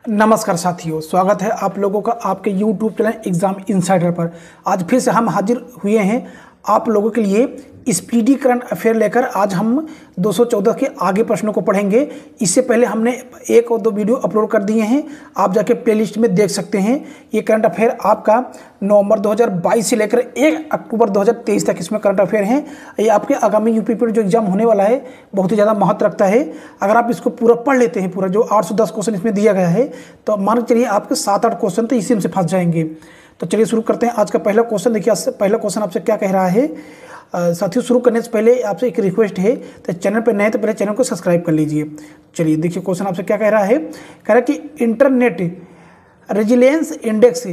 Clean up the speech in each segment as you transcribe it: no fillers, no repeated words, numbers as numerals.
नमस्कार साथियों, स्वागत है आप लोगों का आपके YouTube चैनल एग्जाम इनसाइडर पर। आज फिर से हम हाजिर हुए हैं आप लोगों के लिए स्पीडी करंट अफेयर लेकर। आज हम 214 के आगे प्रश्नों को पढ़ेंगे। इससे पहले हमने एक और दो वीडियो अपलोड कर दिए हैं, आप जाके प्लेलिस्ट में देख सकते हैं। ये करंट अफेयर आपका नवंबर 2022 से लेकर 1 अक्टूबर 2023 तक इसमें करंट अफेयर हैं। ये आपके आगामी यूपी जो एग्जाम होने वाला है बहुत ही ज़्यादा महत्व रखता है। अगर आप इसको पूरा पढ़ लेते हैं, पूरा जो 810 क्वेश्चन इसमें दिया गया है, तो मान के चलिए आपके 7-8 क्वेश्चन तो इसी में से फंस जाएंगे। तो चलिए शुरू करते हैं आज का पहला क्वेश्चन। देखिए पहला क्वेश्चन आपसे क्या कह रहा है। साथियों, शुरू करने से पहले आपसे एक रिक्वेस्ट है, तो चैनल पर नए तो पहले चैनल को सब्सक्राइब कर लीजिए। चलिए देखिए क्वेश्चन आपसे क्या कह रहा है। कह रहा है कि इंटरनेट रेजिलियंस इंडेक्स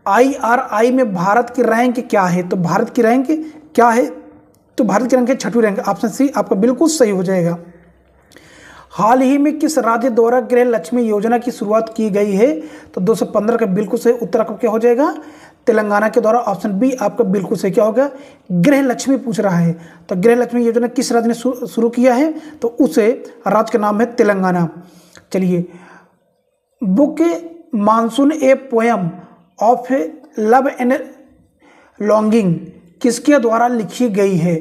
IRI में भारत की रैंक क्या है। तो भारत की रैंक क्या है, तो भारत की रैंक है 6वीं रैंक। ऑप्शन सी आपका बिल्कुल सही हो जाएगा। हाल ही में किस राज्य द्वारा गृह लक्ष्मी योजना की शुरुआत की गई है। तो 215 का बिल्कुल सही उत्तर आपका क्या हो जाएगा, तेलंगाना के द्वारा। ऑप्शन बी आपका बिल्कुल सही क्या होगा, गृह लक्ष्मी पूछ रहा है। तो गृह लक्ष्मी योजना किस राज्य ने शुरू किया है, तो उस राज्य का नाम है तेलंगाना। चलिए, book monsoon a poem of love and longing किसके द्वारा लिखी गई है।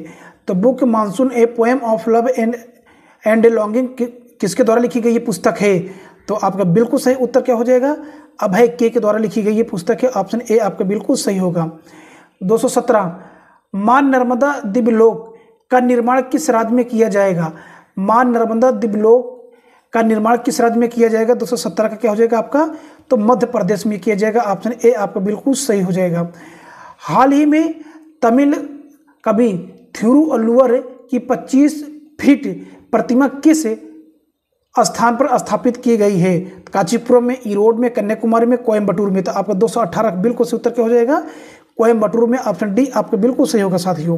तो book monsoon a poem of love and longing किसके द्वारा लिखी गई ये पुस्तक है। तो आपका बिल्कुल सही उत्तर क्या हो जाएगा, अभय के द्वारा लिखी गई ये पुस्तक है। ऑप्शन ए आपका बिल्कुल सही होगा। 217 मां नर्मदा दिव्यलोक का निर्माण किस राज्य में किया जाएगा। मां नर्मदा दिव्यलोक का निर्माण किस राज्य में किया जाएगा। 217 का क्या हो जाएगा आपका, तो मध्य प्रदेश में किया जाएगा। ऑप्शन ए आपका बिल्कुल सही हो जाएगा। हाल ही में तमिल कवि थिरुवल्लुवर की 25 फीट प्रतिमा किस स्थान पर स्थापित की गई है। कांचीपुरम में, ईरोड में, कन्याकुमारी में, कोयम्बटूर में। तो आपका 218 बिल्कुल सही उत्तर क्या हो जाएगा, कोयम्बटूर में। ऑप्शन डी आपका बिल्कुल सही होगा साथियों।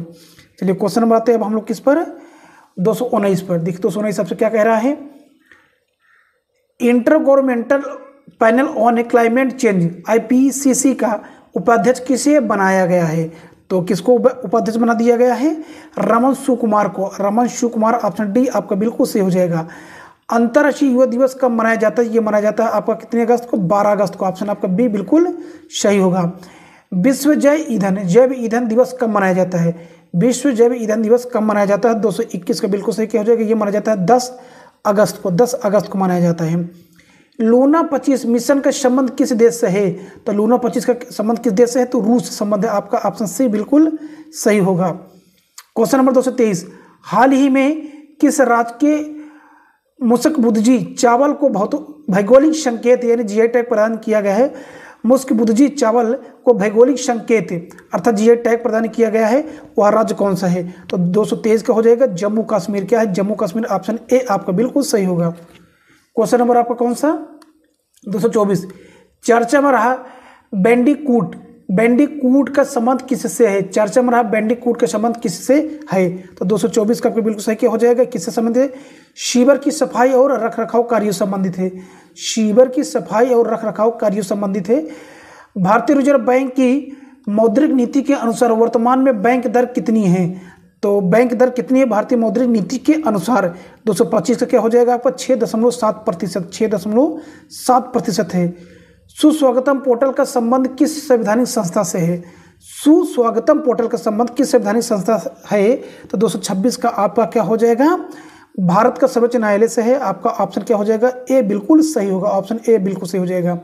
चलिए क्वेश्चन नंबर आते हैं अब हम लोग किस पर, 219 पर। देखिए 219 सबसे क्या कह रहा है। Inter governmental panel on climate change IPCC का उपाध्यक्ष किसे बनाया गया है। तो किसको उपाध्यक्ष बना दिया गया है, रमन सुकुमार को। रमन सुकुमार। ऑप्शन डी आपका बिल्कुल सही हो जाएगा। अंतर्राष्ट्रीय युवा दिवस कब मनाया जाता है। ये मनाया जाता है आपका कितने अगस्त को, 12 अगस्त को। ऑप्शन आपका बी बिल्कुल सही होगा। विश्व जैव ईंधन दिवस कब मनाया जाता है। विश्व जैव ईंधन दिवस कब मनाया जाता है। 221 का बिल्कुल सही क्या हो जाएगा, ये मनाया जाता है 10 अगस्त को। 10 अगस्त को मनाया जाता है। लूना 25 मिशन का संबंध किस देश से है। तो लूना 25 का संबंध किस देश से है, तो रूस से संबंध है आपका। ऑप्शन सी बिल्कुल सही होगा। क्वेश्चन नंबर 223 हाल ही में किस राज्य के मुस्क बुद्धजी चावल को भौगोलिक संकेत यानी GI टैग प्रदान किया गया है। मुस्क बुद्धजी चावल को भौगोलिक संकेत अर्थात GI टैग प्रदान किया गया है, वह राज्य कौन सा है। तो 223 का हो जाएगा जम्मू कश्मीर। क्या है, जम्मू कश्मीर। ऑप्शन ए आपका बिल्कुल सही होगा। क्वेश्चन नंबर आपका कौन सा, 224 चर्चा में रहा बैंडिकूट का संबंध किससे है। चर्चा में रहा बैंडिकूट का संबंध किससे है। तो 224 का आपको बिल्कुल सही क्या हो जाएगा, किससे संबंधित है, शीवर की सफाई और रखरखाव कार्यों संबंधित है। शीवर की सफाई और रखरखाव कार्यों संबंधित है। भारतीय रिजर्व बैंक की मौद्रिक नीति के अनुसार वर्तमान में बैंक दर कितनी है। तो बैंक दर कितनी है भारतीय मौद्रिक नीति के अनुसार। 225 का क्या हो जाएगा आपका 6.7%। 6.7% है। सुस्वागतम पोर्टल का संबंध किस संवैधानिक संस्था से है। सुस्वागतम पोर्टल का संबंध किस संवैधानिक संस्था है। तो 226 का आपका क्या हो जाएगा, भारत का सर्वोच्च न्यायालय से है। आपका ऑप्शन क्या हो जाएगा, ए बिल्कुल सही होगा। ऑप्शन ए बिल्कुल सही हो जाएगा।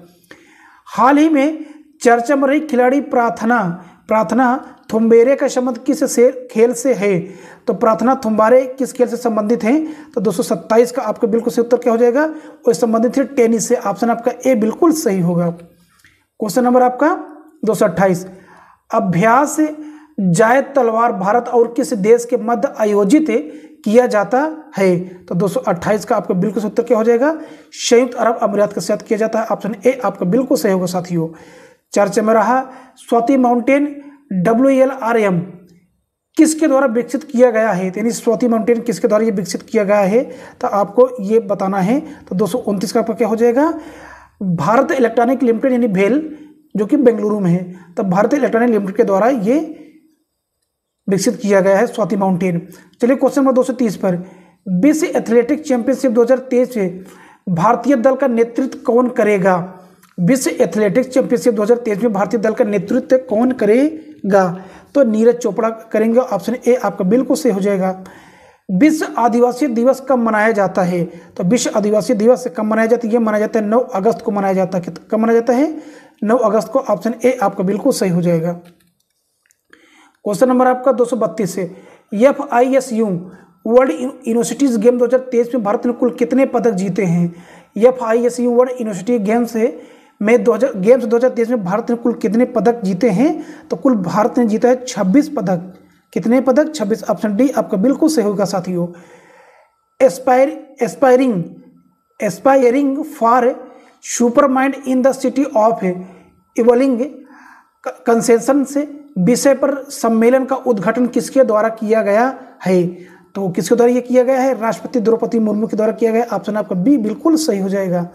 हाल ही में चर्चा में रही खिलाड़ी प्रार्थना थुम्बेरे का संबंध किस खेल से है। तो प्रार्थना थुम्बारे किस खेल से संबंधित हैं। तो 227 का आपका बिल्कुल सही उत्तर क्या हो जाएगा, वो संबंधित है टेनिस से। ऑप्शन आपका ए बिल्कुल सही होगा। क्वेश्चन नंबर आपका 228 अभ्यास जायद तलवार भारत और किस देश के मध्य आयोजित किया जाता है। तो 228 का आपका बिल्कुल उत्तर क्या हो जाएगा, संयुक्त अरब अमीरात के साथ किया जाता है। ऑप्शन ए आपका बिल्कुल सही होगा साथियों। चर्चा में रहा स्वाति माउंटेन WLRM किसके द्वारा विकसित किया गया है। यानी स्वाति माउंटेन किसके द्वारा ये विकसित किया गया है, तो आपको ये बताना है। तो 229 का आपका क्या हो जाएगा, भारत इलेक्ट्रॉनिक लिमिटेड यानी भेल जो कि बेंगलुरु में है। तो भारत इलेक्ट्रॉनिक लिमिटेड के द्वारा ये विकसित किया गया है स्वाति माउंटेन। चलिए क्वेश्चन नंबर 230 पर विश्व एथलेटिक चैंपियनशिप 2023 भारतीय दल का नेतृत्व कौन करेगा? विश्व एथलेटिक्स चैंपियनशिप 2023 में भारतीय दल का नेतृत्व कौन करेगा? तो नीरज चोपड़ा करेंगे। ऑप्शन ए आपका बिल्कुल सही हो जाएगा। विश्व आदिवासी दिवस कब मनाया जाता है? तो विश्व आदिवासी दिवस कब मनाया जाता है? ये मनाया जाता है 9 अगस्त को मनाया जाता है। कब मनाया जाता है? 9 अगस्त को। ऑप्शन ए आपका बिल्कुल सही हो जाएगा। क्वेश्चन नंबर आपका 232 से FISU वर्ल्ड यूनिवर्सिटीज गेम 2023 में भारत ने कुल कितने पदक जीते हैं? FISU वर्ल्ड यूनिवर्सिटी गेम्स में 2023 में भारत ने कुल कितने पदक जीते हैं? तो कुल भारत ने जीता है 26 पदक। कितने पदक? 26। ऑप्शन डी आपका बिल्कुल सही होगा साथियों। Aspiring for super mind in the city of evolving consciousness से विषय पर सम्मेलन का उद्घाटन किसके द्वारा किया गया है? तो किसके द्वारा ये किया गया है? राष्ट्रपति द्रौपदी मुर्मू के द्वारा किया गया। ऑप्शन आपका बी बिल्कुल सही हो जाएगा।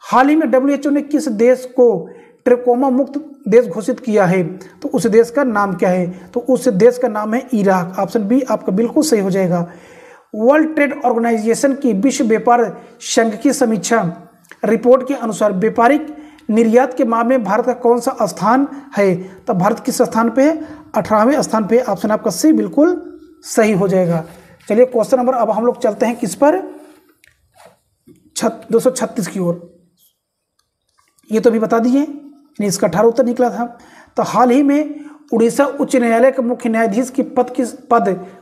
हाल ही में WHO ने किस देश को ट्रिकोमा मुक्त देश घोषित किया है? तो उस देश का नाम क्या है? तो उस देश का नाम है इराक। ऑप्शन बी आपका बिल्कुल सही हो जाएगा। वर्ल्ड ट्रेड ऑर्गेनाइजेशन की विश्व व्यापार संघ की समीक्षा रिपोर्ट के अनुसार व्यापारिक निर्यात के मामले में भारत का कौन सा स्थान है? तो भारत किस स्थान पे है? 18वें स्थान पे। ऑप्शन आपका सी बिल्कुल सही हो जाएगा। चलिए क्वेश्चन नंबर अब हम लोग चलते हैं किस पर? 236 की ओर। ये तो भी बता दिए, इसका 18 उत्तर निकला था। तो हाल ही में उड़ीसा उच्च न्यायालय के मुख्य न्यायाधीश की पद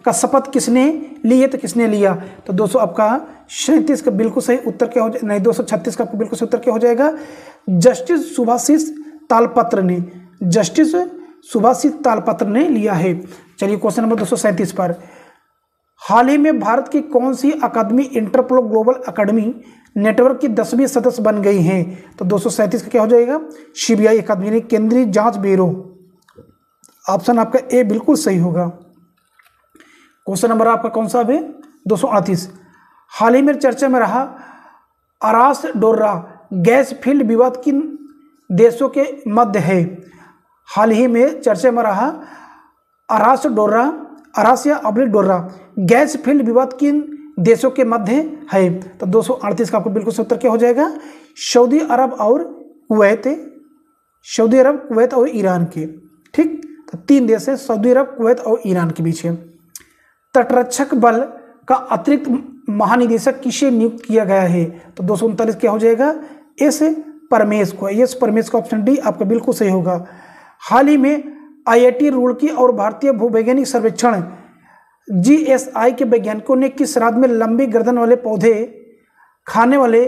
का शपथ किसने लिए? तो किसने लिया? तो 200 आपका 37 का बिल्कुल सही उत्तर क्या हो जाएगा? नहीं, 236 का आपका बिल्कुल सही उत्तर क्या हो जाएगा? जस्टिस सुभाषिष तालपत्र ने। जस्टिस सुभाषिष तालपत्र ने लिया है। चलिए क्वेश्चन नंबर 237 पर। हाल ही में भारत की कौन सी अकादमी इंटरपोल ग्लोबल अकादमी नेटवर्क की 10वीं सदस्य बन गई हैं? तो 237 का क्या हो जाएगा? CBI अकादमी यानी केंद्रीय जांच ब्यूरो। ऑप्शन आपका ए बिल्कुल सही होगा। क्वेश्चन नंबर आपका कौन सा है? 238। हाल ही में चर्चा में रहा अरास डोर्रा गैस फील्ड विवाद किन देशों के मध्य है? हाल ही में चर्चा में रहा अरास या डोर्रा गैस फील्ड विवाद किन देशों के मध्य है? तो 238 का आपको बिल्कुल उत्तर क्या हो जाएगा? सऊदी अरब और कुवैत और ईरान के। ठीक, तो 3 देश है, सऊदी अरब, कुवैत और ईरान के बीच है। तटरक्षक बल का अतिरिक्त महानिदेशक किसे नियुक्त किया गया है? तो 239 क्या हो जाएगा? एस परमेश को। ऑप्शन डी आपका बिल्कुल सही होगा। हाल ही में IIT रुड़की और भारतीय भूवैज्ञानिक सर्वेक्षण GSI के वैज्ञानिकों ने किस राज्य में लंबी गर्दन वाले पौधे खाने वाले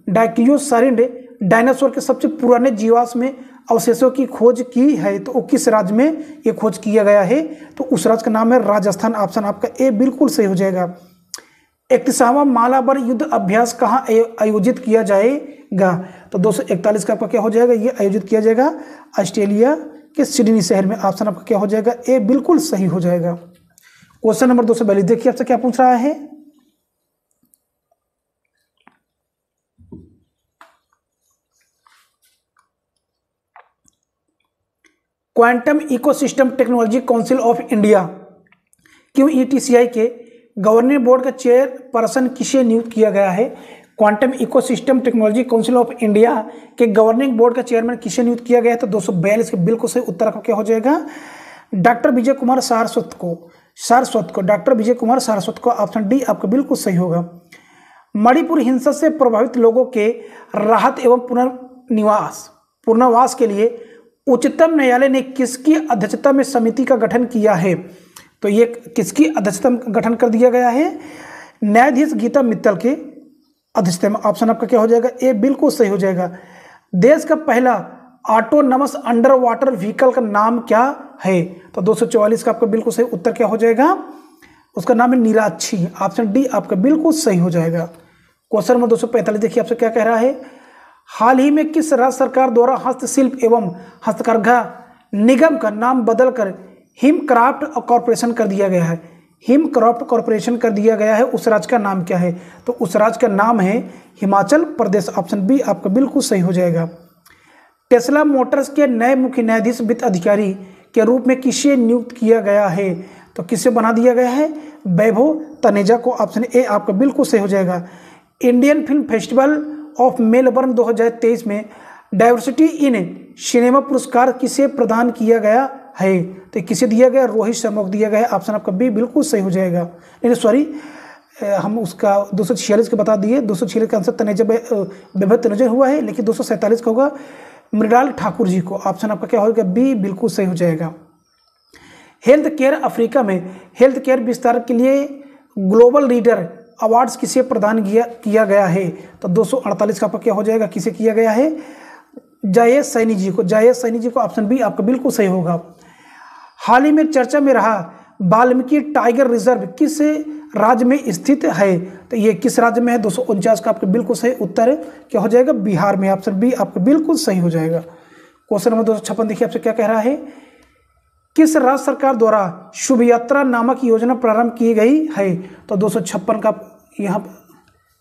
डाइक्लियोसारिंड डायनासोर के सबसे पुराने जीवाश्म अवशेषों की खोज की है? तो वो किस राज्य में ये खोज किया गया है? तो उस राज्य का नाम है राजस्थान। ऑप्शन आपका ए बिल्कुल सही हो जाएगा। 31वां मालाबार युद्ध अभ्यास कहाँ आयोजित किया जाएगा? तो 241 का आपका क्या हो जाएगा? ये आयोजित किया जाएगा ऑस्ट्रेलिया के सिडनी शहर में। ऑप्शन आपका क्या हो जाएगा? ए बिल्कुल सही हो जाएगा। क्वेश्चन नंबर 242 देखिए आपसे क्या पूछ रहा है। Quantum ecosystem technology council of India QETCI के गवर्निंग बोर्ड का चेयरपर्सन किसे नियुक्त किया गया है? Quantum ecosystem technology council of India के गवर्निंग बोर्ड का चेयरमैन किसे नियुक्त किया गया है? तो 242 के बिल्कुल सही उत्तर का क्या हो जाएगा? डॉक्टर विजय कुमार सारस्वत को। डॉक्टर विजय कुमार सारस्वत को। ऑप्शन डी आपका बिल्कुल सही होगा। मणिपुर हिंसा से प्रभावित लोगों के राहत एवं पुनर्वास के लिए उच्चतम न्यायालय ने किसकी अध्यक्षता में समिति का गठन किया है? तो ये किसकी अध्यक्षता में गठन कर दिया गया है? न्यायाधीश गीता मित्तल के अध्यक्षता में। ऑप्शन आपका क्या हो जाएगा? ए बिल्कुल सही हो जाएगा। देश का पहला ऑटोनमस अंडर वाटर व्हीकल का नाम क्या है? तो 244 का आपका बिल्कुल सही उत्तर क्या हो जाएगा? उसका नाम है निराक्षी। ऑप्शन डी आपका बिल्कुल सही हो जाएगा। क्वेश्चन नंबर 245 देखिए आपसे क्या कह रहा है। हाल ही में किस राज्य सरकार द्वारा हस्तशिल्प एवं हस्तकरघा निगम का नाम बदलकर हिमक्राफ्ट कॉरपोरेशन कर दिया गया है? हिमक्राफ्ट कॉरपोरेशन कर दिया गया है, उस राज्य का नाम क्या है? तो उस राज्य का नाम है हिमाचल प्रदेश। ऑप्शन बी आपका बिल्कुल सही हो जाएगा। टेस्ला मोटर्स के नए मुख्य न्यायाधीश वित्त अधिकारी के रूप में किसे नियुक्त किया गया है? तो किसे बना दिया गया है? वैभव तनेजा को। ऑप्शन ए आपका बिल्कुल सही हो जाएगा। Indian film festival of Melbourne 2023 में डाइवर्सिटी इन सिनेमा पुरस्कार किसे प्रदान किया गया है? तो किसे दिया गया? रोहित शर्मा को दिया गया है। ऑप्शन आपका बी बिल्कुल सही हो जाएगा। नहीं सॉरी, हम उसका 246 का बता दिए। 246 का आंसर तनेजा बेबत तनेजा हुआ है, लेकिन 247 का होगा मृणाल ठाकुर जी को। ऑप्शन आपका क्या होगा? बी बिल्कुल सही हो जाएगा। हेल्थ केयर अफ्रीका में हेल्थ केयर विस्तार के लिए ग्लोबल लीडर अवार्ड्स किसे प्रदान किया गया है? तो 248 का आपका क्या हो जाएगा? किसे किया गया है? जायेद सैनी जी को। जायेद सैनी जी को। ऑप्शन बी आपका बिल्कुल सही होगा। हाल ही में चर्चा में रहा वाल्मीकि टाइगर रिजर्व किस राज्य में स्थित है? तो ये किस राज्य में है? 249 का आपका बिल्कुल सही उत्तर क्या हो जाएगा? बिहार में। ऑप्शन बी आपका बिल्कुल सही हो जाएगा। क्वेश्चन नंबर 256 देखिए आपसे क्या कह रहा है। किस राज्य सरकार द्वारा शुभ यात्रा नामक योजना प्रारंभ की गई है? तो 256 का यहाँ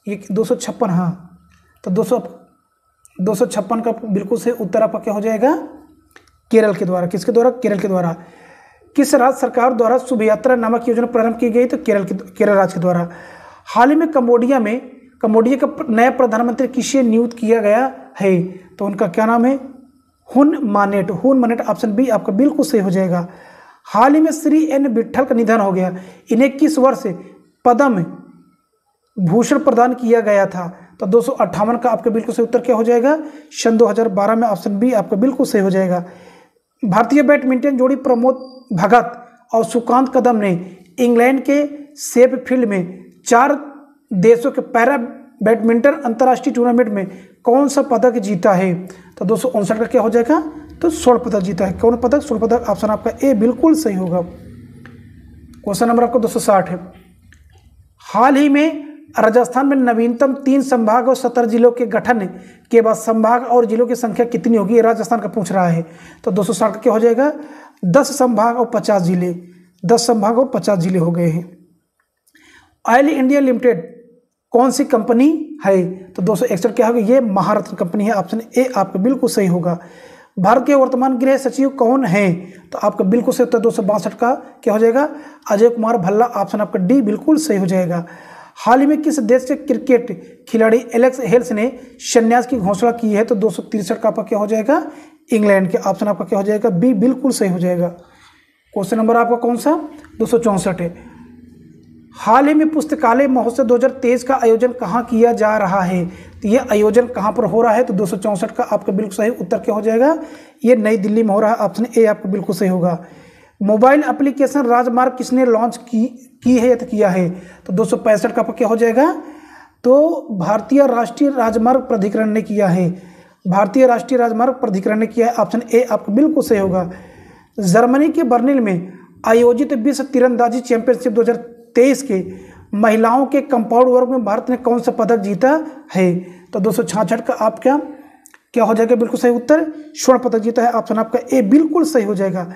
ये 256, हाँ, तो 256 का बिल्कुल सही उत्तर आपका क्या हो जाएगा? केरल के द्वारा। किसके द्वारा? केरल के द्वारा। किस राज्य सरकार द्वारा शुभ यात्रा नामक योजना प्रारंभ की गई? तो केरल राज्य के द्वारा। हाल ही में कंबोडिया का नया प्रधानमंत्री किसे नियुक्त किया गया है? तो उनका क्या नाम है? हुन मानेट। ऑप्शन बी आपका बिल्कुल सही हो जाएगा। हाल ही में श्री एन विट्ठल का निधन हो गया। इन्हें किस वर्ष पद्म भूषण प्रदान किया गया था? तो 258 का आपका बिल्कुल सही उत्तर क्या हो जाएगा? सन 2012 में। ऑप्शन बी आपका बिल्कुल सही हो जाएगा। भारतीय बैडमिंटन जोड़ी प्रमोद भगत और सुकांत कदम ने इंग्लैंड के शेफील्ड में 4 देशों के पैरा बैडमिंटन अंतर्राष्ट्रीय टूर्नामेंट में कौन सा पदक जीता है? तो 259 का क्या हो जाएगा? तो स्वर्ण पदक जीता है। कौन पदक? स्वर्ण पदक। ऑप्शन आपका ए बिल्कुल सही होगा। क्वेश्चन नंबर आपका 260 है। हाल ही में राजस्थान में नवीनतम 3 संभाग और 17 जिलों के गठन के बाद संभाग और जिलों की संख्या कितनी होगी? ये राजस्थान का पूछ रहा है। तो 260 का क्या हो जाएगा? 10 संभाग और 50 जिले। 10 संभाग और 50 जिले हो गए हैं। ऑयल इंडिया लिमिटेड कौन सी कंपनी है? तो 261 क्या होगा? ये महारत्न कंपनी है। ऑप्शन ए आपका बिल्कुल सही होगा। भारत के वर्तमान गृह सचिव कौन है? तो आपका बिल्कुल सही उत्तर 262 का क्या हो जाएगा? अजय कुमार भल्ला। ऑप्शन आपका डी बिल्कुल सही हो जाएगा। हाल ही में किस देश के क्रिकेट खिलाड़ी एलेक्स हेल्स ने संन्यास की घोषणा की है? तो 263 का आपका क्या हो जाएगा? इंग्लैंड के। ऑप्शन आपका क्या हो जाएगा? बी बिल्कुल सही हो जाएगा। क्वेश्चन नंबर आपका कौन सा? 264 है। हाल ही में पुस्तकालय महोत्सव 2023 का आयोजन कहाँ किया जा रहा है? तो ये आयोजन कहाँ पर हो रहा है? तो 264 का आपका बिल्कुल सही उत्तर क्या हो जाएगा? ये नई दिल्ली में हो रहा है। ऑप्शन ए आपका बिल्कुल सही होगा। मोबाइल एप्लीकेशन राजमार्ग किसने लॉन्च की है या तो किया है? तो 265 का आपका क्या हो जाएगा? तो भारतीय राष्ट्रीय राजमार्ग प्राधिकरण ने किया है। भारतीय राष्ट्रीय राजमार्ग प्राधिकरण ने किया है। ऑप्शन ए आपका बिल्कुल सही होगा। जर्मनी के बर्लिन में आयोजित विश्व तीरंदाजी चैंपियनशिप 2023 के महिलाओं के कंपाउंड वर्ग में भारत ने कौन सा पदक जीता है? तो 266 का आपका क्या हो जाएगा? बिल्कुल सही उत्तर स्वर्ण पदक जीता है। ऑप्शन आपका ए बिल्कुल सही हो जाएगा।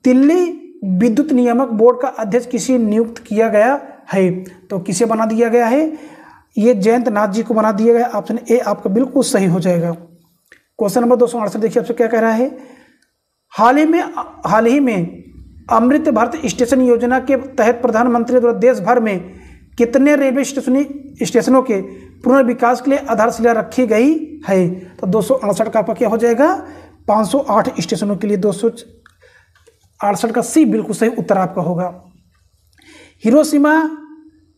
दिल्ली विद्युत नियामक बोर्ड का अध्यक्ष किसे नियुक्त किया गया है? तो किसे बना दिया गया है? ये जयंत नाथ जी को बना दिया गया। ऑप्शन ए आपका बिल्कुल सही हो जाएगा। क्वेश्चन नंबर 268 देखिए आपसे क्या कह रहा है। हाल ही में अमृत भारत स्टेशन योजना के तहत प्रधानमंत्री द्वारा देश भर में कितने रेलवे स्टेशनों के पुनर्विकास के लिए आधारशिला रखी गई है? तो 268 का आपका क्या हो जाएगा? 508 स्टेशनों के लिए। 268 का सी बिल्कुल सही उत्तर आपका होगा। हिरोशिमा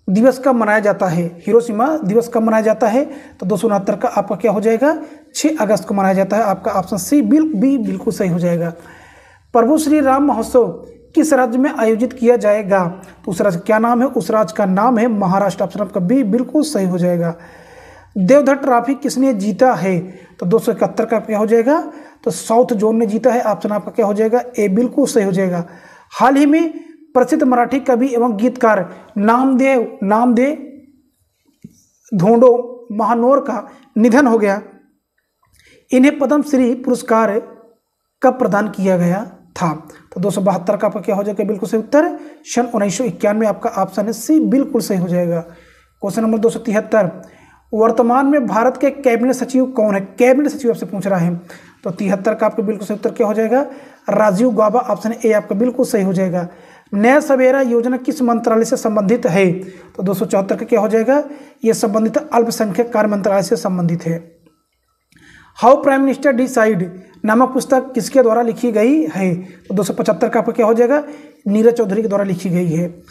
दिवस कब मनाया जाता है? हिरोशिमा दिवस कब मनाया जाता है? तो 269 का आपका क्या हो जाएगा? 6 अगस्त को मनाया जाता है। आपका ऑप्शन सी बी बिल्कुल सही हो जाएगा। प्रभु श्री राम महोत्सव किस राज्य में आयोजित किया जाएगा? तो उस राज्य क्या नाम है? उस राज्य का नाम है महाराष्ट्र। ऑप्शन आपका बी बिल्कुल सही हो जाएगा। देवधर ट्रॉफी किसने जीता है? तो 271 का क्या हो जाएगा? तो साउथ जोन ने जीता है। ऑप्शन आपका क्या हो जाएगा? ए बिल्कुल सही हो जाएगा। हाल ही में प्रसिद्ध मराठी कवि एवं गीतकार नामदेव धोंडो महानोर का निधन हो गया। इन्हें पद्मश्री पुरस्कार कब प्रदान किया गया था? तो 272 का आपका क्या हो जाएगा? बिल्कुल सही उत्तर सन 1991 में। आपका ऑप्शन है सी बिल्कुल सही हो जाएगा। क्वेश्चन नंबर 273 वर्तमान में भारत के कैबिनेट सचिव कौन है? कैबिनेट सचिव आपसे पूछ रहा है। तो 73 का आपका बिल्कुल सही उत्तर क्या हो जाएगा? राजीव गौबा। ऑप्शन ए आपका बिल्कुल सही हो जाएगा। नया सवेरा योजना किस मंत्रालय से संबंधित है? तो 274 का क्या हो जाएगा? ये संबंधित अल्पसंख्यक कार्य मंत्रालय से संबंधित है। हाउ प्राइम मिनिस्टर डिसाइड नामक पुस्तक किसके द्वारा लिखी गई है? तो 275 का आपका क्या हो जाएगा? नीरज चौधरी के द्वारा लिखी गई है।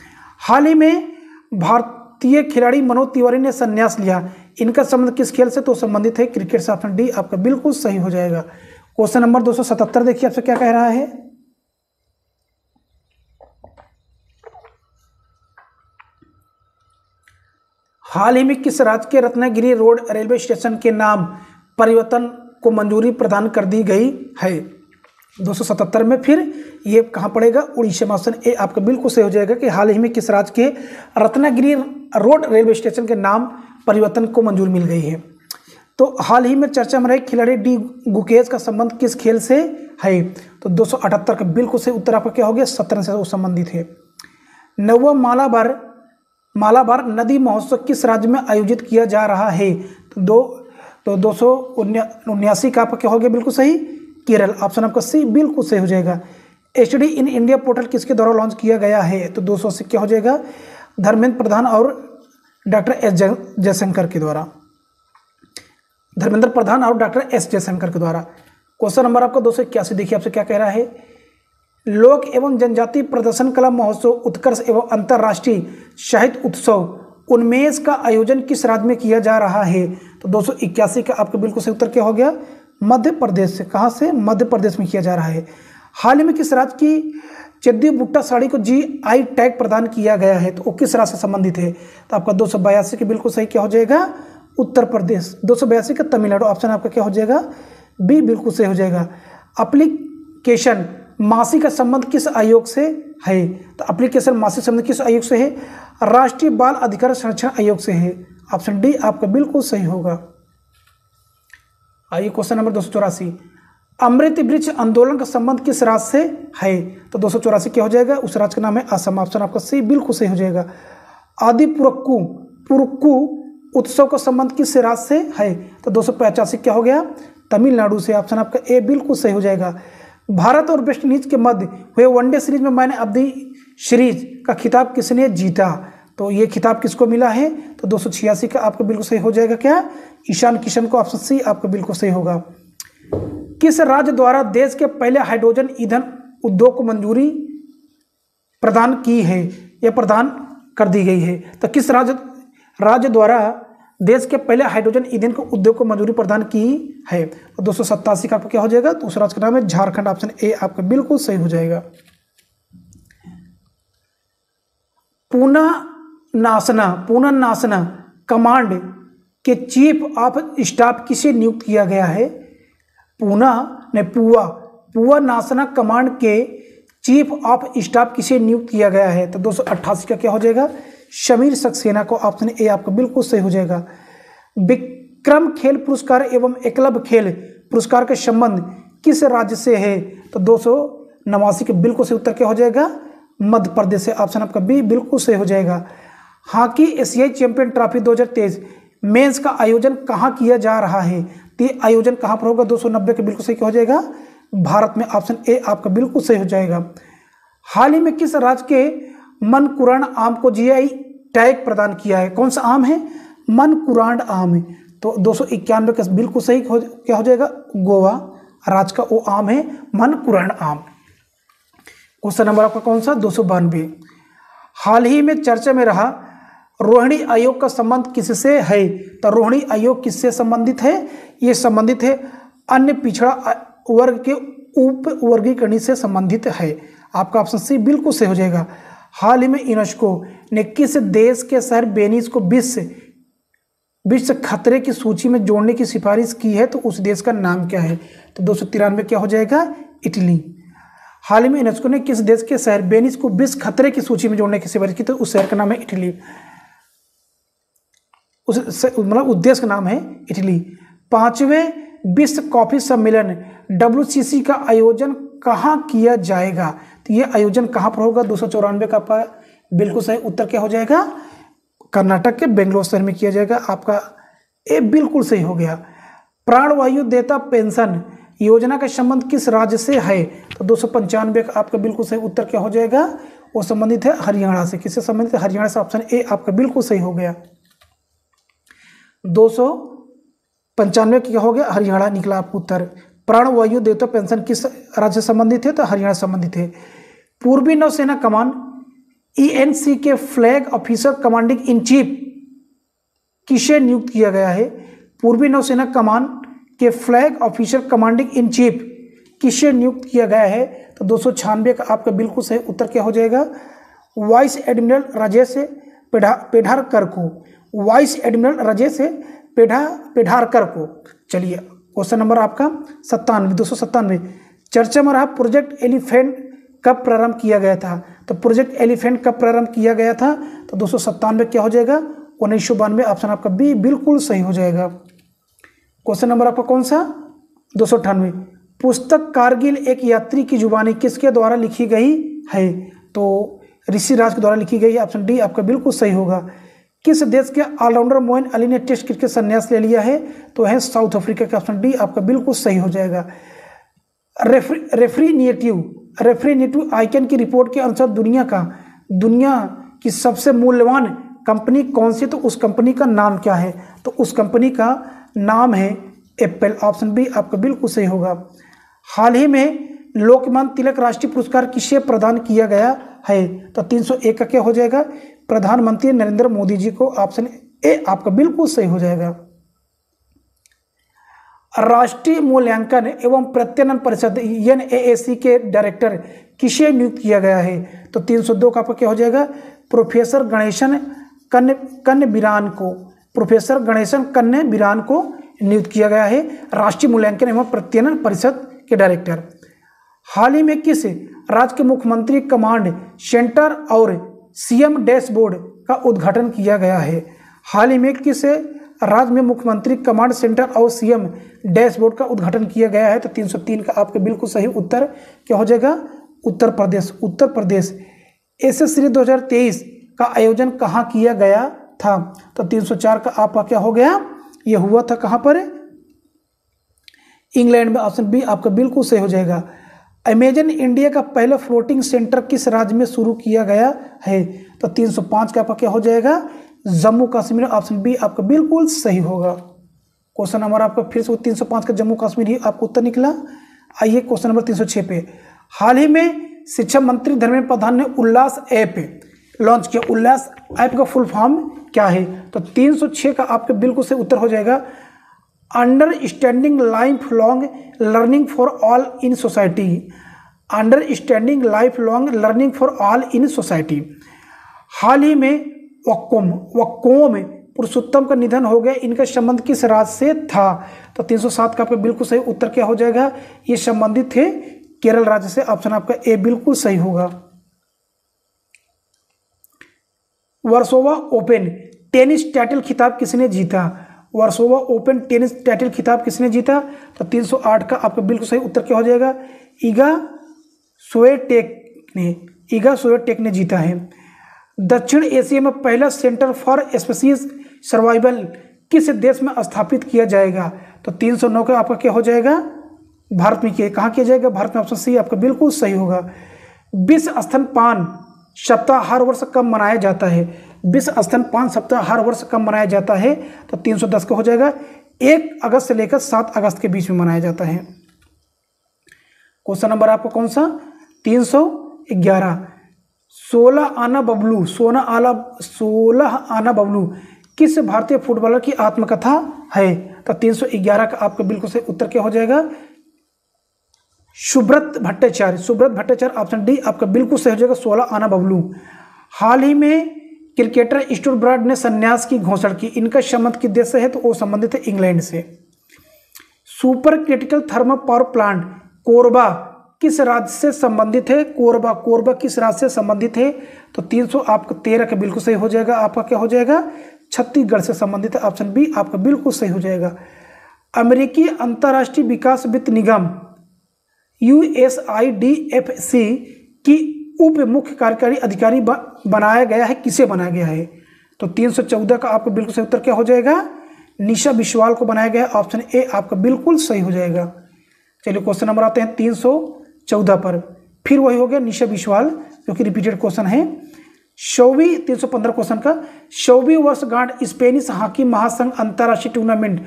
हाल ही में भारतीय खिलाड़ी मनोज तिवारी ने संन्यास लिया, इनका संबंध किस खेल से? तो संबंधित है क्रिकेट से। ऑप्शन डी आपका बिल्कुल सही हो जाएगा। क्वेश्चन नंबर 277 देखिए आपसे क्या कह रहा है। हाल ही में किस राज्य के रत्नागिरी रोड रेलवे स्टेशन के नाम परिवर्तन को मंजूरी प्रदान कर दी गई है? 277 में फिर ये कहाँ पड़ेगा? उड़ीसा में। ऑप्शन ए आपका बिल्कुल सही हो जाएगा कि हाल ही में किस राज्य के रत्नागिरी रोड रेलवे स्टेशन के नाम परिवर्तन को मंजूरी मिल गई है। तो हाल ही में चर्चा में रहे खिलाड़ी डी गुकेश का संबंध किस खेल से है? तो 278 का बिल्कुल सही उत्तर आपका क्या हो गया? शतरंज से संबंधित है। नौवां मालाबार नदी महोत्सव किस राज्य में आयोजित किया जा रहा है? तो 279 का आपका क्या हो गया? बिल्कुल सही, केरल। ऑप्शन आपका सी बिल्कुल सही हो जाएगा। स्टडी इन इंडिया पोर्टल किसके द्वारा लॉन्च किया गया है? तो 200 से क्या हो जाएगा? धर्मेंद्र प्रधान और डॉक्टर एस जयशंकर के द्वारा। धर्मेंद्र प्रधान और डॉक्टर एस जयशंकर के द्वारा। क्वेश्चन नंबर आपका 281 देखिए आपसे क्या कह रहा है। लोक एवं जनजाति प्रदर्शन कला महोत्सव उत्कर्ष एवं अंतर्राष्ट्रीय साहित्य उत्सव उन्मेष का आयोजन किस राज्य में किया जा रहा है? तो 281 का आपका बिल्कुल सही उत्तर क्या हो गया? मध्य प्रदेश से। कहाँ से? मध्य प्रदेश में किया जा रहा है। हाल ही में किस राज्य की चद्दी बुट्टा साड़ी को GI टैग प्रदान किया गया है? तो वो किस राज्य से संबंधित है? तो आपका 282 के बिल्कुल सही क्या हो जाएगा? उत्तर प्रदेश। 282 का तमिलनाडु। ऑप्शन आपका क्या हो जाएगा? बी बिल्कुल सही हो जाएगा। एप्लीकेशन मासी का संबंध किस आयोग से है? तो एप्लीकेशन मासी संबंध किस आयोग से है? राष्ट्रीय बाल अधिकार संरक्षण आयोग से है। ऑप्शन डी आपका बिल्कुल सही होगा। आइए क्वेश्चन नंबर 284। अमृत वृक्ष आंदोलन का संबंध किस राज्य से है? तो 284 क्या हो जाएगा? उस राज्य का नाम है असम। ऑप्शन आपका सी बिल्कुल सही हो जाएगा। आदि पुरक्कू उत्सव का संबंध किस राज्य से है? तो 285 क्या हो गया? तमिलनाडु से। ऑप्शन आपका ए बिल्कुल सही हो जाएगा। भारत और वेस्ट इंडीज के मध्य हुए वनडे सीरीज में मैन ऑफ द सीरीज का खिताब किसने जीता? तो ये खिताब किसको मिला है? तो 286 का आपका बिल्कुल सही हो जाएगा क्या? ईशान किशन को। ऑप्शन सी आपका बिल्कुल सही होगा। किस राज्य द्वारा देश के पहले हाइड्रोजन ईंधन उद्योग को मंजूरी प्रदान की है या प्रदान कर दी गई है? तो किस राज्य द्वारा देश के पहले हाइड्रोजन ईंधन को उद्योग को मंजूरी प्रदान की है? तो 287 का आपका क्या हो जाएगा? तो उस राज्य का नाम है झारखंड। ऑप्शन ए आपका बिल्कुल सही हो जाएगा। पूना नासना कमांड के चीफ ऑफ स्टाफ किसे नियुक्त किया गया है? पुआ नासना कमांड के चीफ ऑफ स्टाफ किसे नियुक्त किया गया है? तो 288 का क्या हो जाएगा? शमीर सक्सेना को। ऑप्शन ए आपका बिल्कुल सही हो जाएगा। विक्रम खेल पुरस्कार एवं एकलव्य खेल पुरस्कार के संबंध किस राज्य से है? तो 289 के बिल्कुल सही उत्तर क्या हो जाएगा? मध्य प्रदेश से। ऑप्शन आपका बी बिल्कुल सही हो जाएगा। हॉकी एशियाई चैंपियन ट्रॉफी 2023 मेंस का आयोजन कहाँ किया जा रहा है? तो ये आयोजन कहाँ पर होगा? 290 के बिल्कुल सही क्या हो जाएगा? भारत में। ऑप्शन ए आपका बिल्कुल सही हो जाएगा। हाल ही में किस राज्य के मनकुरान आम को GI टैग प्रदान किया है? कौन सा आम है? मनकुरान आम है। तो 291 का बिल्कुल सही क्या हो जाएगा? गोवा राज्य का वो आम है मनकुरान आम। क्वेश्चन नंबर आपका कौन सा? 292। हाल ही में चर्चा में रहा रोहिणी आयोग का संबंध किससे है? तो रोहिणी आयोग किससे संबंधित है? ये संबंधित है अन्य पिछड़ा वर्ग के उप वर्गीकरण से संबंधित है। आपका ऑप्शन सी बिल्कुल सही हो जाएगा। हाल ही में यूनेस्को ने किस देश के शहर वेनिस को विश्व खतरे की सूची में जोड़ने की सिफारिश की है? तो उस देश का नाम क्या है? तो 293 क्या हो जाएगा? इटली। हाल ही में यूनेस्को ने किस देश के शहर वेनिस को विश्व खतरे की सूची में जोड़ने की सिफारिश की? तो उस शहर का नाम है इटली। उस देश का नाम है इटली। 5वें विश्व कॉफी सम्मेलन WCC का आयोजन कहाँ किया जाएगा? तो ये आयोजन कहाँ पर होगा? 294 का बिल्कुल सही उत्तर क्या हो जाएगा? कर्नाटक के बेंगलोर शहर में किया जाएगा। आपका ए बिल्कुल सही हो गया। प्राणवायु देता पेंशन योजना का संबंध किस राज्य से है? तो 295 का आपका बिल्कुल सही उत्तर क्या हो जाएगा? वो संबंधित है हरियाणा से। किससे संबंधित है? हरियाणा से। ऑप्शन ए आपका बिल्कुल सही हो गया। 295 क्या हो गया? हरियाणा निकला आपका उत्तर। प्राणवायु देवता पेंशन किस राज्य से संबंधित है? तो हरियाणा से संबंधित है। पूर्वी नौसेना कमान ENC के flag officer commanding in chief किसे नियुक्त किया गया है? पूर्वी नौसेना कमान के flag officer commanding in chief किसे नियुक्त किया गया है? तो 296 का आपका बिल्कुल सही उत्तर क्या हो जाएगा? वाइस एडमिरल राजेश पेढ़ारकर को। वाइस एडमिरल राजेश पेढ़ारकर को। चलिए क्वेश्चन नंबर आपका 97, 297 चर्चा में रहा प्रोजेक्ट एलिफेंट कब प्रारंभ किया गया था? तो प्रोजेक्ट एलिफेंट कब प्रारंभ किया गया था? तो 297 क्या हो जाएगा? 1992। ऑप्शन आपका बी बिल्कुल सही हो जाएगा। क्वेश्चन नंबर आपका कौन सा? 298 पुस्तक कारगिल एक यात्री की जुबानी किसके द्वारा लिखी गई है? तो ऋषिराज के द्वारा लिखी गई है। ऑप्शन डी आपका बिल्कुल सही होगा। किस देश के ऑलराउंडर मोइन अली ने टेस्ट क्रिकेट संन्यास ले लिया है? तो है साउथ अफ्रीका का। ऑप्शन डी आपका बिल्कुल सही हो जाएगा। रेफ्रिनेटिव आइकन की रिपोर्ट के अनुसार दुनिया की सबसे मूल्यवान कंपनी कौन सी? तो उस कंपनी का नाम क्या है? तो उस कंपनी का नाम है एप्पल। ऑप्शन बी आपका बिल्कुल सही होगा। हाल ही में लोकमान्य तिलक राष्ट्रीय पुरस्कार किसे प्रदान किया गया है? तो 301 का क्या हो जाएगा? प्रधानमंत्री नरेंद्र मोदी जी को। ऑप्शन ए आपका बिल्कुल सही हो जाएगा। राष्ट्रीय मूल्यांकन एवं प्रत्ययन परिषद NAAC के डायरेक्टर किसे नियुक्त किया गया है? तो 302 का आपका क्या हो जाएगा? प्रोफेसर गणेशन कन्नबिरान को। प्रोफेसर गणेशन कन्नबिरान को नियुक्त किया गया है राष्ट्रीय मूल्यांकन एवं प्रत्ययन परिषद के डायरेक्टर। हाल ही में किस राज्य के मुख्यमंत्री कमांड सेंटर और CM डैशबोर्ड का उद्घाटन किया गया है? हाल ही में किस राज्य में मुख्यमंत्री कमांड सेंटर और CM डैशबोर्ड का उद्घाटन किया गया है? तो 303 का आपके बिल्कुल सही उत्तर क्या हो जाएगा? उत्तर प्रदेश। उत्तर प्रदेश। SSC 2023 का आयोजन कहाँ किया गया था? तो 304 का आपका क्या हो गया? यह हुआ था कहाँ पर? इंग्लैंड में। ऑप्शन बी आपका बिल्कुल सही हो जाएगा। अमेजन इंडिया का पहला फ्लोटिंग सेंटर किस राज्य में शुरू किया गया है? तो 305 का आपका क्या हो जाएगा? जम्मू कश्मीर। ऑप्शन बी आपका बिल्कुल सही होगा। क्वेश्चन नंबर आपका फिर से 305 का जम्मू कश्मीर ही आपको उत्तर निकला। आइए क्वेश्चन नंबर 306 पे। हाल ही में शिक्षा मंत्री धर्मेंद्र प्रधान ने उल्लास ऐप लॉन्च किया। उल्लास ऐप का फुल फॉर्म क्या है? तो 306 का आपका बिल्कुल सही उत्तर हो जाएगा। Understanding life long learning for all in society. Understanding life long learning for all in society. हाल ही में वक्कोम पुरुषोत्तम का निधन हो गया। इनका संबंध किस राज्य से था? तो 307 का आपका बिल्कुल सही उत्तर क्या हो जाएगा? ये संबंधित थे केरल राज्य से। ऑप्शन आपका ए बिल्कुल सही होगा। वर्सोवा ओपन टेनिस टाइटल खिताब किसने जीता? वर्सोवा ओपन टेनिस टाइटल खिताब किसने जीता? तो 308 का आपका बिल्कुल सही उत्तर क्या हो जाएगा? ईगा स्विएटेक ने जीता है। दक्षिण एशिया में पहला सेंटर फॉर स्पीशीज सर्वाइवल किस देश में स्थापित किया जाएगा? तो 309 का आपका क्या हो जाएगा? भारत में कहाँ किया जाएगा? भारत में। ऑप्शन सी आपका बिल्कुल सही होगा। विश्व स्तनपान सप्ताह हर वर्ष कब मनाया जाता है? विश्व स्तनपान सप्ताह हर वर्ष कब मनाया जाता है? तो 310 का हो जाएगा। 1 अगस्त से लेकर 7 अगस्त के बीच में मनाया जाता है। क्वेश्चन नंबर आपको कौन सा? 311 16 आना बबलू किस भारतीय फुटबॉलर की आत्मकथा है? तो 311 का आपका बिल्कुल सही उत्तर क्या हो जाएगा? सुब्रत भट्टाचार्य। ऑप्शन डी आपका बिल्कुल सही हो जाएगा। 16 आना बबलू। हाल ही में क्रिकेटर स्टुअर्ट ब्रॉड ने संन्यास की घोषणा की। इनका संबंध किस देश से है? तो वो संबंधित है इंग्लैंड से। Super critical thermal power plant Korba किस राज्य से संबंधित है? कोरबा किस राज्य से संबंधित है? तो 313 का बिल्कुल सही हो जाएगा। आपका क्या हो जाएगा? छत्तीसगढ़ से संबंधित है। ऑप्शन बी आपका बिल्कुल सही हो जाएगा। अमेरिकी अंतर्राष्ट्रीय विकास वित्त निगम USAIDFC की उप मुख्य कार्यकारी अधिकारी बनाया गया है। किसे बनाया गया है? तो 314 का आपका बिल्कुल सही उत्तर क्या हो जाएगा? निशा बिस्वाल को बनाया गया। ऑप्शन ए आपका बिल्कुल सही हो जाएगा। चलिए क्वेश्चन नंबर आते हैं 314 पर। फिर वही हो गया, निशा बिस्वाल जो कि रिपीटेड क्वेश्चन है। 315 क्वेश्चन का 24 वर्षगांठ स्पेनिश हॉकी महासंघ अंतर्राष्ट्रीय टूर्नामेंट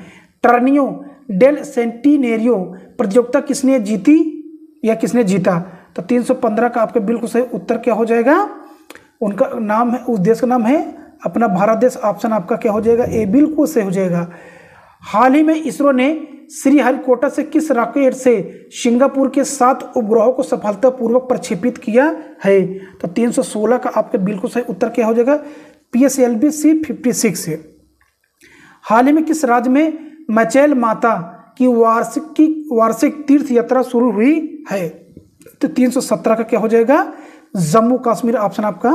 टर्नियो डेल सेंटिनेरियो प्रतियोगिता किसने जीती या किसने जीता? तो 315 का आपका बिल्कुल सही उत्तर क्या हो जाएगा? उनका नाम है, उस देश का नाम है अपना भारत देश। ऑप्शन आपका क्या हो जाएगा? ए बिल्कुल सही हो जाएगा। हाल ही में इसरो ने श्रीहरिकोटा से किस रॉकेट से सिंगापुर के 7 उपग्रहों को सफलतापूर्वक प्रक्षेपित किया है? तो 316 का आपका बिल्कुल सही उत्तर क्या हो जाएगा? PSLV C-56 है। हाल ही में किस राज्य में मैचेल माता की वार्षिक तीर्थ यात्रा शुरू हुई है? तो 317 का क्या हो जाएगा? जम्मू कश्मीर। ऑप्शन आपका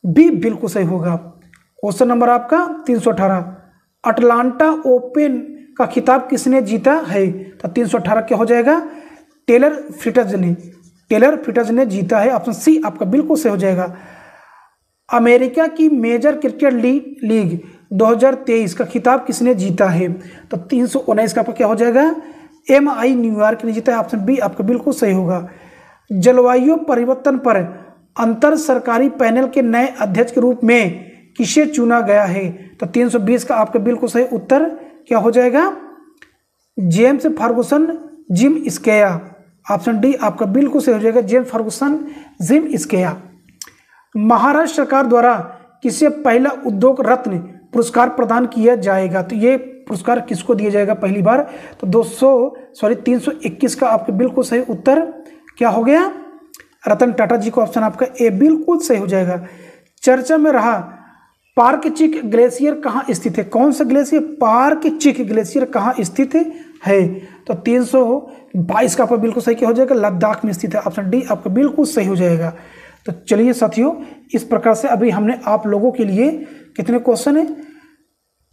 बी बिल्कुल सही होगा। क्वेश्चन नंबर आपका 318, अटलांटा ओपन का खिताब किसने जीता है? तो 318 क्या हो जाएगा? टेलर फ्रिट्ज ने जीता है। ऑप्शन सी आपका बिल्कुल सही हो जाएगा। अमेरिका की मेजर क्रिकेट लीग 2023 का खिताब किसने जीता है? तो 319 का आपका क्या हो जाएगा? MI न्यूयॉर्क ने जीता है। ऑप्शन बी आपका बिल्कुल सही होगा। जलवायु परिवर्तन पर अंतर सरकारी पैनल के नए अध्यक्ष के रूप में किसे चुना गया है? तो 320 का आपका बिल्कुल सही उत्तर क्या हो जाएगा? James Ferguson Jim Skea. Option D आपका बिल्कुल सही हो जाएगा, James Ferguson Jim Skea. Maharashtra सरकार द्वारा किसे पहला उद्योग रत्न पुरस्कार प्रदान किया जाएगा? तो ये पुरस्कार किसको दिया जाएगा पहली बार? तो 321 का आपका बिल्कुल सही उत्तर क्या हो गया? रतन टाटा जी को। ऑप्शन आपका ए बिल्कुल सही हो जाएगा। चर्चा में रहा पार्क चिक ग्लेशियर कहाँ स्थित है? कौन सा ग्लेशियर? पार्क चिक ग्लेशियर कहाँ स्थित है? तो 322 का आपका बिल्कुल सही क्या हो जाएगा? लद्दाख में स्थित है। ऑप्शन डी आपका बिल्कुल सही हो जाएगा। तो चलिए साथियों, इस प्रकार से अभी हमने आप लोगों के लिए कितने क्वेश्चन है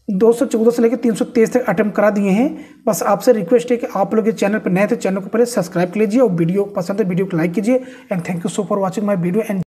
214 से लेकर 323 तक अटेम्प्ट करा दिए हैं। बस आपसे रिक्वेस्ट है कि आप लोग इस चैनल पर नए थे, चैनल को पहले सब्सक्राइब कर लीजिए और वीडियो पसंद है वीडियो को लाइक कीजिए। And thank you so for watching my video and